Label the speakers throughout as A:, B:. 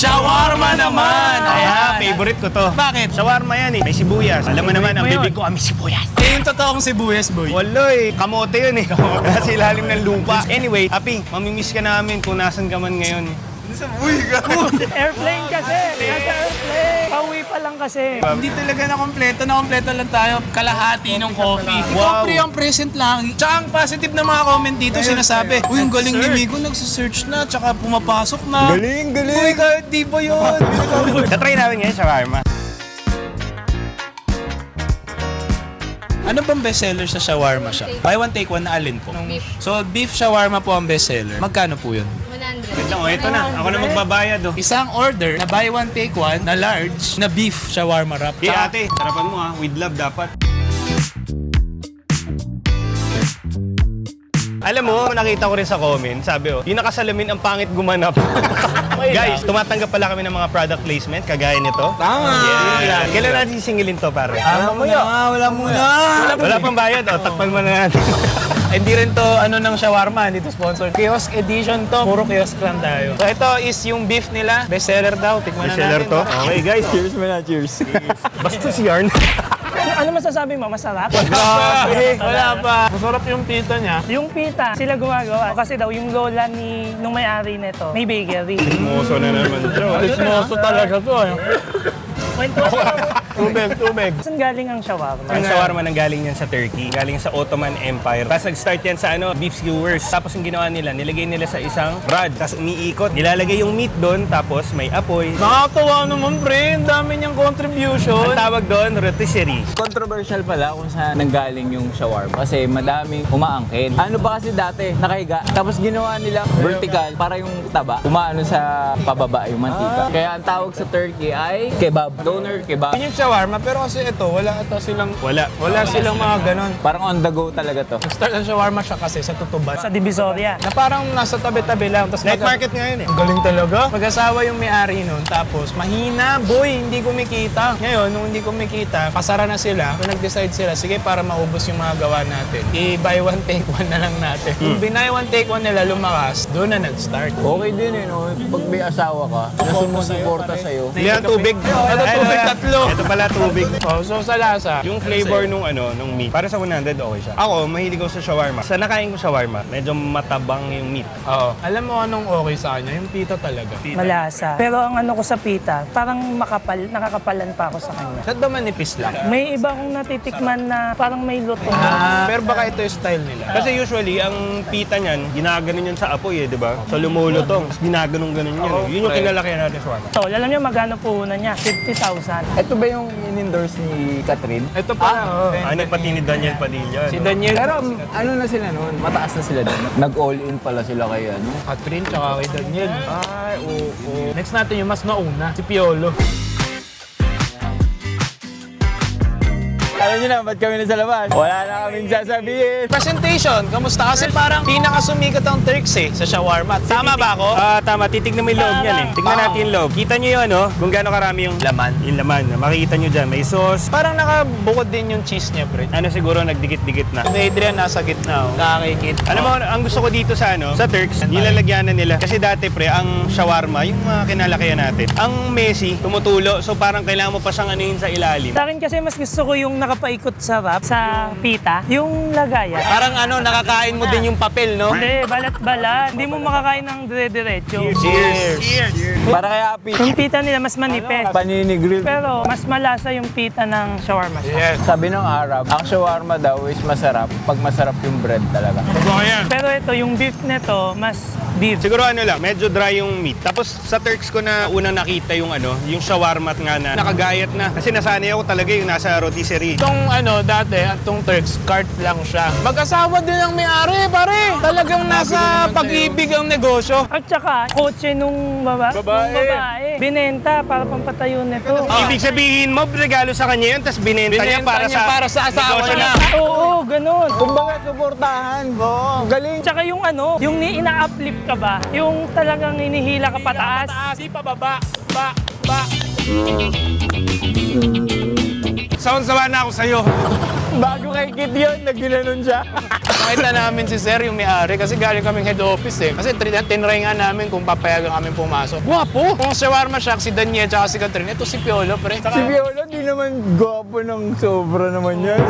A: Shawarma naman!
B: Kaya, favorite ko to.
A: Bakit?
B: Shawarma yan eh. May sibuyas. Alam mo naman, ang
A: mo yun.
B: bibig ko, may sibuyas.
A: Eh, yung totoong sibuyas, boy.
B: Wala eh. Kamote yun eh. Kamote nasa ilalim ng lupa. Anyway, Api, mamimiss ka namin kung nasan ka man ngayon.
C: Airplane kasi. Nasa airplane. Pauwi pa lang kasi.
A: Hindi talaga na kompleto lang tayo. Kalahati ng coffee.
B: Wow.
A: Ikaw, pre, ang present lang. Tsaka ang positive na mga comment dito, sinasabi, uy, ang galing ni Migo, nagsisearch na, tsaka pumapasok na.
B: Galing!
A: Uy, kahit di ba yun?
B: Natry namin ngayon, shawarma.
A: Ano bang bestseller sa shawarma siya? Buy one, take one na alin po?
D: Beef.
A: So, beef shawarma po ang bestseller. Magkano po yun?
D: 100.
B: Wait lang, ito na. Ako na magbabayad oh.
A: Isang order na buy one, take one na large na beef shawarma wrap.
B: Hey ate, sarapan mo with love dapat. Alam mo, nakita ko rin sa comment, sabi yung nakasalamin ang pangit gumanap. Guys, tumatanggap pala kami ng mga product placement, kagaya nito.
A: Tama!
B: Yeah. Kailan natin sisingilin to, pare?
A: Wala muna!
B: Wala pang bayad, takpan mo na natin.
A: Hindi rin to ng shawarma, hindi to sponsor. Kiosk edition to, puro kiosk lang tayo. So ito is yung beef nila, bestseller daw, tikman na
B: Seller
A: natin.
B: to. Okay guys, cheers mo na, cheers. Basta si Yarn.
C: Ano masasabi mo? Masarap?
A: Wala pa. Masarap yung pita niya.
C: Yung pita, sila gumagawa. Kasi daw, yung lola nung may-ari nito, may bakery.
B: Moso na naman siya.
A: Smoso talaga to.
C: Kwento
A: Tubig.
C: Saan galing ang shawarma?
B: Ang shawarma nang galing yan sa Turkey, galing sa Ottoman Empire. Tapos nag-start yan sa beef skewers. Tapos yung ginawa nila, nilagay nila sa isang rod. Tapos umiikot. Nilalagay yung meat doon, tapos may apoy.
A: Nakakatawa naman, pre. Ang dami niyang contribution.
B: Ang tawag doon, rotisserie.
E: Controversial pala kung saan nanggaling yung shawarma kasi madaming umaangkin. Ano ba kasi dati, nakahiga, tapos ginawa nilang vertical para yung taba umaano sa pababa yung mantika. Kaya ang tawag sa Turkey ay kebab, doner kebab.
A: Yun yung shawarma, pero kasi ito, wala silang mga ganon.
E: Parang on the go talaga to.
A: Start ang shawarma siya kasi sa Tutuban.
C: Sa Divisoria.
A: Na parang nasa tabi-tabi lang. Tapos
B: Night market ngayon eh.
A: Ang galing talaga. Mag-asawa yung may-ari nun. Tapos mahina, boy, hindi kumikita. Ngayon, nung hindi kumikita, pasara na sila. So nag-decide sila, sige para maubos yung mga gawa natin. I-buy one, take one na lang natin. Yung binay one, take one nila lumakas, doon na nag-start.
E: Okay din eh, no? Pag may asawa ka, na sumusuporta sa'yo.
B: Ilan tubig?
A: Ano, tubig tatlo.
B: Ito pala tubig.
A: Oh, so sa lasa,
B: Yung flavor nung meat, para sa 100 okay siya. Ako, mahilig ako sa shawarma. Sa nakain ko shawarma, medyo matabang yung meat.
A: Oo. Alam mo anong okay sa kanya? Yung pita talaga.
C: Malasa. Pero ang ano ko sa pita, parang nakakapalan pa ako sa kanya.
A: Ba't ba manipis lang?
C: May iba akong natitikman na parang may luto.
A: Pero baka ito yung style nila.
B: Kasi usually, ang pita niyan, ginaganon yan sa apoy eh, di ba? So lumulutong, tapos ginaganon-ganon yan. Yun yung kinalakihan natin sa shawarma.
C: So, alam niyo magkano puhunan niya? 50,000.
E: Ito ba yung in-endorse ni Catherine?
A: Ito pala, oh.
B: Ano pati ni Daniel Padilla.
A: Si
B: no?
A: Daniel.
E: Pero ano na sila noon? Mataas na sila doon. Nag-all in pala sila kay ano.
A: Catherine tsaka kay Daniel. Ay, oo. Next natin yung mas nauna, si Piolo.
E: Alam niyo na, ba't kami na sa labas? Wala na kaming sasabihin.
A: Presentation, kamusta? Kasi parang pinakasumikat ang Turks eh, sa shawarma. Tama ba ako?
B: Tama. Titignan mo yung loob niyan eh. Tignan natin yung loob. Kita nyo yung kung gaano karami yung laman. Yung laman. Makikita nyo dyan. May sauce.
A: Parang nakabukod din yung cheese niya, pre.
B: Ano siguro, nagdikit-dikit na.
A: Si Adrian nasa gitna, oh. Nakakikit.
B: Alam mo, ang gusto ko dito sa sa Turks, nilalagyanan nila. Kasi dati pre, ang shawarma, yung mga kinalakihan natin, ang messy, tumutulo. So parang kailangan mo pa siyang anuhin sa ilalim.
C: Sa akin kasi mas gusto ko yung nakapaikot sa wrap, sa pita, yung lagayan.
A: Parang nakakain mo din yung papel, no?
C: Hindi, balat-balat. Hindi mo makakain ng dire-diretso.
A: Cheers!
E: Para kay Api.
C: Yung pita nila mas manipis.
E: Panini grill.
C: Pero mas malasa yung pita ng shawarma.
A: Yes.
E: Sabi ng Arab, ang shawarma daw is masarap pag masarap yung bread talaga.
C: Pero ito, yung beef nito, mas beef.
B: Siguro lang, medyo dry yung meat. Tapos sa Turks ko na unang nakita yung yung shawarma nga na nakagayat na. Kasi nasanay ako talaga yung nasa rotisserie.
A: Itong dati, itong Turks, cart lang siya. Mag-asawa din ang may-ari, pare. Talagang nasa pag-ibig ang negosyo.
C: At saka, kotse nung babae. Binenta para pampatayo nito.
B: Ibig sabihin mo, regalo sa kanya yun, tapos binenta niya para sa
A: asawa
B: negosyo
A: niya.
C: Oo, ganun.
E: Kumbaga, suportahan. Galing.
C: Tsaka yung yung ina-uplift ka ba? Yung talagang inihila ka pataas.
A: Di pa baba.
B: Sawan-sawa na ako sa'yo.
E: Bago kay Kit yun, nag-ginanon siya.
A: Nakita namin si Sir, yung may-ari, kasi galing kaming head office eh. Kasi tinry nga namin kung papayagan kami pumasok. Gwapo! Kung shawarma shack, si Daniel tsaka si Catherine, ito si Piolo, pre.
E: Si Viola, di naman gwapo ng sobra naman yan.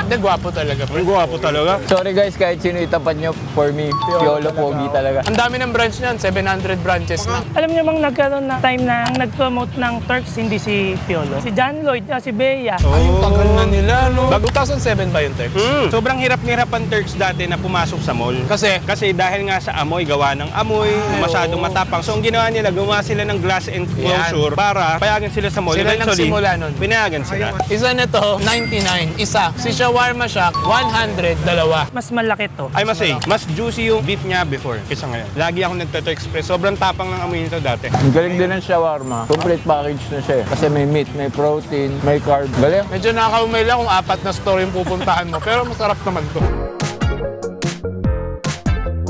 A: Hindi, gwapo talaga, pre.
B: Ang gwapo talaga.
E: Sorry guys, kahit sino itapat nyo, for me, Piolo pogi talaga.
A: Ang dami ng branch niyan, 700 branches na.
C: Alam niyo bang nagkaroon ng time na ang nag-promote ng Turks, hindi si Piolo? Si John Lloyd, si Bea.
A: Ay, yung tagal na nila, no? 2007 ba yung text?
B: Sobrang hirap ang Turks dati na pumasok sa mall. Kasi dahil nga sa amoy, gawa ng amoy, masyadong matapang. So ang ginawa nila, gumawa sila ng glass enclosure para payagan sila sa mall.
A: Sila
B: Eventually,
A: nagsimula nun.
B: pinayagan sila.
A: Isa na to, 99. Isa. Si Shawarma Shack, 100, dalawa.
C: Mas malaki to.
B: I must say, mas juicy yung beef niya before kaysa ngayon. Lagi ako nagtato-express. Sobrang tapang ng amoy nito dati.
E: Ang galing din ng shawarma. Complete package na siya eh. Kasi may meat, may protein, may carb. Galing.
A: Medyo nakakaumay lang kung 4 na store yung pupuntahan mo. Pero masarap naman to.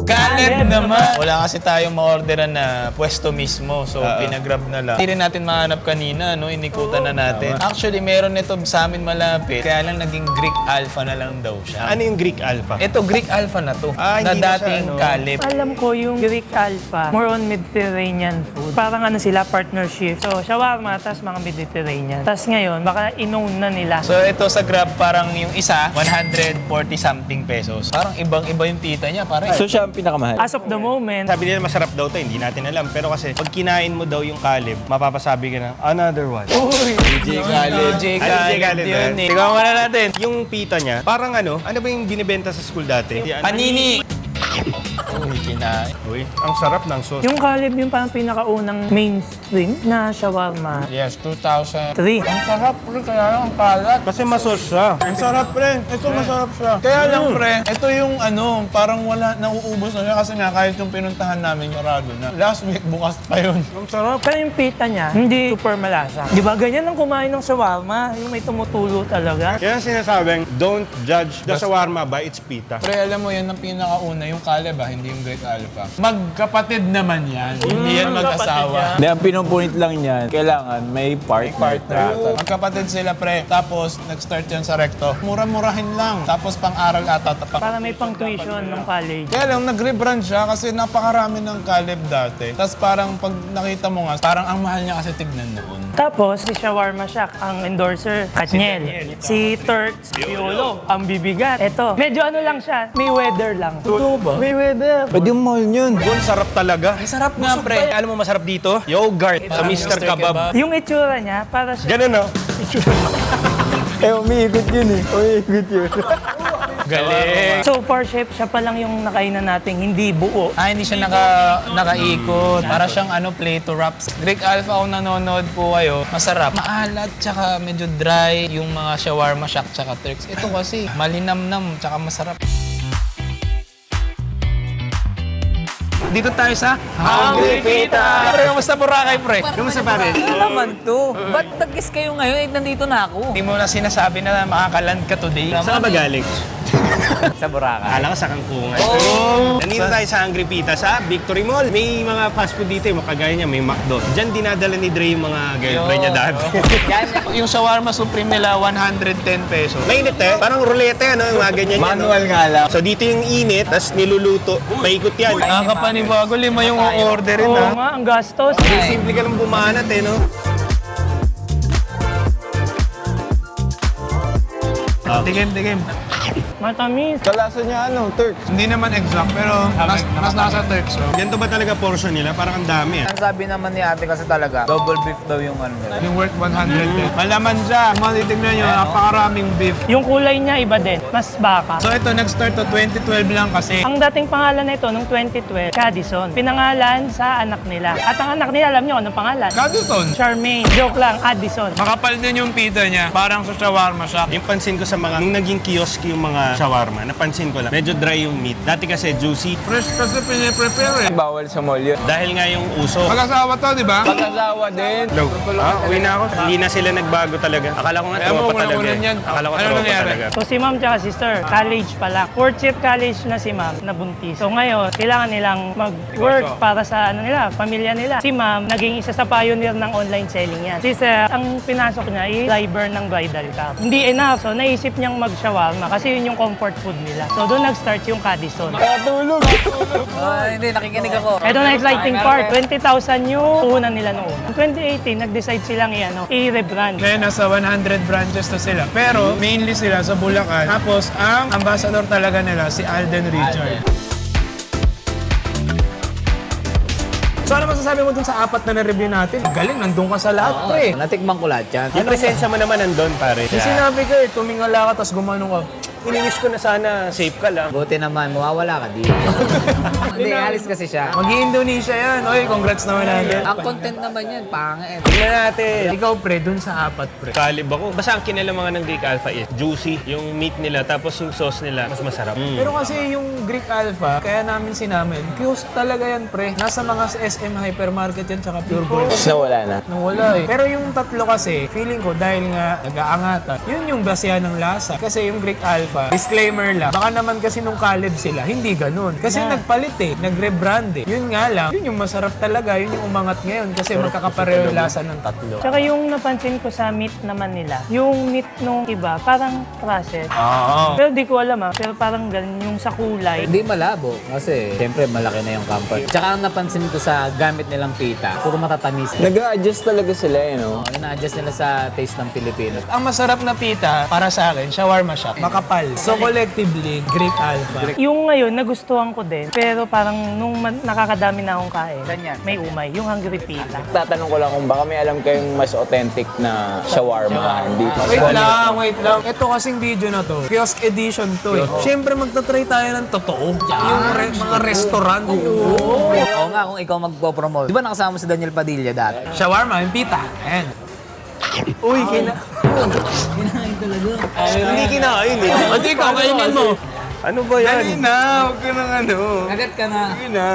A: Caleb naman! Wala kasi tayong ma-orderan na pwesto mismo. So, pinagrab na lang. Hindi rin natin mahanap kanina, no? Inikutan na natin. Actually, meron nito sa amin malapit. Kaya lang naging Greek Alpha na lang daw siya.
B: Ano yung Greek Alpha?
A: Ito, Greek Alpha na to.
B: Ah,
A: na
B: hindi na siya,
A: dating
B: ano?
A: Caleb.
C: Alam ko yung Greek Alpha, more on Mediterranean food. Parang ano sila, partnership. So, shawarma, tas mga Mediterranean. Tas ngayon, baka inown na nila.
A: So, ito sa Grab, parang yung isa, 140 something pesos. Parang ibang-iba yung tita niya, pare.
E: So siya ang pinakamahal.
C: As of the moment,
B: Sabi nila masarap daw to, hindi natin alam. Pero kasi pag kinain mo daw yung Caleb, mapapasabi ka na, another one.
A: Uy! DJ Caleb. DJ Caleb yun eh. Tignan muna natin.
B: Yung pita niya, parang ano ba yung binibenta sa school dati?
A: Panini! Uy, kinain.
B: Uy, ang sarap ng sauce.
C: yung Caleb yung parang pinakaunang mainstream na shawarma.
A: Yes, 2003.
C: 3.
A: Ang sarap, pre. Kaya lang ang kalat.
B: Kasi masos siya. Ang sarap, pre.
A: Ito masarap siya. Kaya lang, pre, ito yung ano, parang wala, nauubos na siya kasi nga kahit yung pinuntahan namin, marado na. Last week, bukas pa yun.
B: Ang sarap.
C: Pero yung pita niya, hindi super malasa. Di ba ganyan ang kumain ng shawarma? Yung may tumutulo talaga.
B: Kaya sinasabing, don't judge the shawarma by its pita.
A: Pre, alam mo yan ang pinakauna, yung Caleb hindi yung Great Alpha. Magkapatid naman yan. Hindi yan mag-asawa.
E: Hindi, ang pinupunit lang niyan, kailangan may partner.
A: Magkapatid sila, pre. Tapos, nag-start yan sa recto. Mura-murahin lang. Tapos, pang-aral ata.
C: Para may pang tuition ng college.
A: Kaya lang, nag-rebrand siya kasi napakarami ng Caleb dati. Tapos parang pag nakita mo nga, parang ang mahal niya kasi tignan noon.
C: Tapos, si Shawarma Shack, ang endorser, Katniel. Si Turks, Piolo, ang bibigat. Eto, medyo ano lang siya, may weather lang. Totoo ba? May weather.
E: Pwede yung mahal yun.
B: Ang sarap talaga.
A: Ay, sarap nga, pre.
B: Alam mo masarap dito? Yogurt sa Mr. Kebab.
C: Yung itsura niya, para siya...
B: Ganun, no?
E: Eh, umiikot yun eh. Umiikot yun.
A: Galing.
C: So far, chef, siya pa lang yung nakainan nating hindi buo.
A: Hindi siya nakaikot. Para siyang play to wraps. Greek Alpha, kung nanonood po kayo, masarap. Maalat, tsaka medyo dry yung mga shawarma shack tsaka Turks. Ito kasi, malinamnam, tsaka masarap. Dito tayo sa Hungry Pita! Pre, kamusta Boracay, pre? Kamusta, pare?
D: Ano naman to? Ba't nag-guess kayo ngayon? Eh, nandito na ako.
A: Hindi mo na sinasabi na makakaland ka today.
B: Saan ka ba galing?
D: Sa Boracay.
B: Akala ko sa Kangkungan. Oh. Nandito tayo sa Hungry Pita sa Victory Mall. May mga fast food dito, kagaya niya, may McDo. Diyan dinadala ni Dre yung mga girlfriend niya dati.
A: Yung shawarma supreme nila, 110 pesos.
B: Mainit eh. Parang rulete, ano? Yung mga ganyan yan.
E: Manual nga lang.
B: So dito yung init, tapos niluluto. Paikot yan.
A: Nakakapanibago, 5 yung orderin
C: Oo
A: ha.
C: nga, ang gastos.
B: Simple ka lang bumanat eh, no?
A: Tigim.
C: Matamis.
E: Kalasa niya Turks.
A: Hindi naman exact, pero mas nasa Turks. So.
B: Ganito ba talaga portion nila? Parang ang dami eh.
D: Ang sabi naman ni ate kasi talaga, double beef daw yung ano nila.
A: Yung worth 100 eh. Malaman siya. Kung matitignan nyo, napakaraming beef.
C: Yung kulay niya iba din. Mas baka.
A: So ito, nag-start to 2012 lang kasi.
C: Ang dating pangalan na ito nung 2012, Cadison. Pinangalan sa anak nila. At ang anak nila, alam niyo anong pangalan?
A: Cadison.
C: Charmaine. Joke lang, Addison.
A: Makapal din yung pita niya. Parang sa shawarma shack.
B: Yung pansin ko sa mga, nung naging kiosk yung mga shawarma, napansin ko lang, medyo dry yung meat. Dati kasi juicy.
A: Fresh kasi piniprepare eh.
E: Bawal sa mall yun.
B: Dahil nga yung uso.
A: Mag-asawa to, di ba?
E: Pag-asawa din.
B: Uwi na ako. Hindi na sila nagbago talaga. Akala ko nga
A: Kaya mo,
B: tropa talaga.
A: unang-unan yan.
B: Akala ko
A: Ano
B: tropa
A: nangyari?
B: talaga.
C: So si ma'am tsaka sister, college pa lang. Fourth year college na si ma'am, nabuntis. So ngayon, kailangan nilang mag-work para sa ano nila, pamilya nila. Si ma'am, naging isa sa pioneer ng online selling yan. Si sir, ang pinasok niya is driver ng bridal car. Hindi enough, so naisip niyang mag-shawarma kasi yun yung comfort food nila. So doon nag-start yung Cadison.
D: Hindi, nakikinig ako.
C: Ito na exciting part, 20,000 yung una nila noon. In 2018, nag-decide silang i-rebrand.
A: Ngayon, nasa 100 branches na sila. Pero, mainly sila sa Bulacan. Tapos, ang ambassador talaga nila, si Alden Richard. So, ano masasabi mo dun sa apat na na-review natin? Galing, nandun ka sa lahat, pre.
F: Natikman ko lahat yan.
B: Yung presensya mo naman nandun, pare.
A: Yung sinabi ko tumingala ka, tapos gumano ka.
B: Iniwish ko na sana safe ka lang.
F: Buti naman, mawawala ka dito. Hindi, alis kasi siya.
A: Mag-i-Indonesia yan. Oy, congrats naman natin.
F: Ang content naman yan, pangit.
B: Tingnan natin.
A: Ikaw, pre, dun sa apat, pre.
B: Kalib ako. Basta ang kinalamangan ng Greek Alpha is juicy. Yung meat nila, tapos yung sauce nila, mas masarap.
A: Pero kasi yung Greek Alpha, kaya namin sinamin, kiosk talaga yan, pre. Nasa mga SM hypermarket yan, tsaka Pure Gold.
E: Nawala na.
A: Nawala eh. Pero yung tatlo kasi, feeling ko dahil nga nag-aangatan, yun yung basehan ng lasa. Kasi yung Greek Alpha, disclaimer lang, baka naman kasi nung Caleb sila, hindi ganun. Kasi nagpalit eh, nagre-brand eh. Yun nga lang, yun yung masarap talaga, yun yung umangat ngayon kasi magkakapareho yung lasa ng tatlo.
C: Tsaka yung napansin ko sa meat naman nila, yung meat nung iba, parang processed.
A: Oo.
C: Pero di ko alam pero parang ganun yung sa kulay.
F: Hindi malabo kasi siyempre malaki na yung comfort. Tsaka ang napansin ko sa gamit nilang pita, puro matatamis.
E: Nag-a-adjust talaga sila, no?
F: Ina-adjust nila sa taste ng Pilipino.
A: Ang masarap na pita, para sa akin, shawarma siya, makapal. So collectively, Greek Alpha.
C: Yung ngayon, nagustuhan ko din. Pero parang nung nakakadami na akong kain, may umay. Yung hungry pita.
E: Tatanong ko lang kung baka may alam kayong mas authentic na shawarma. Hindi.
A: Wait lang. Ito kasing video na to, kiosk edition to eh. Siyempre magta-try tayo ng totoo. Yung mga restaurant.
F: Oo nga, kung ikaw magpo-promote. Di ba nakasama si Daniel Padilla dati?
A: Shawarma, yung pita. Ayan. Uy,
B: Hindi kinain eh.
A: Hindi ka, kainin mo.
B: Ano ba yan?
A: Dali na, huwag ka nang ano.
F: Agad ka na.
A: Dali na.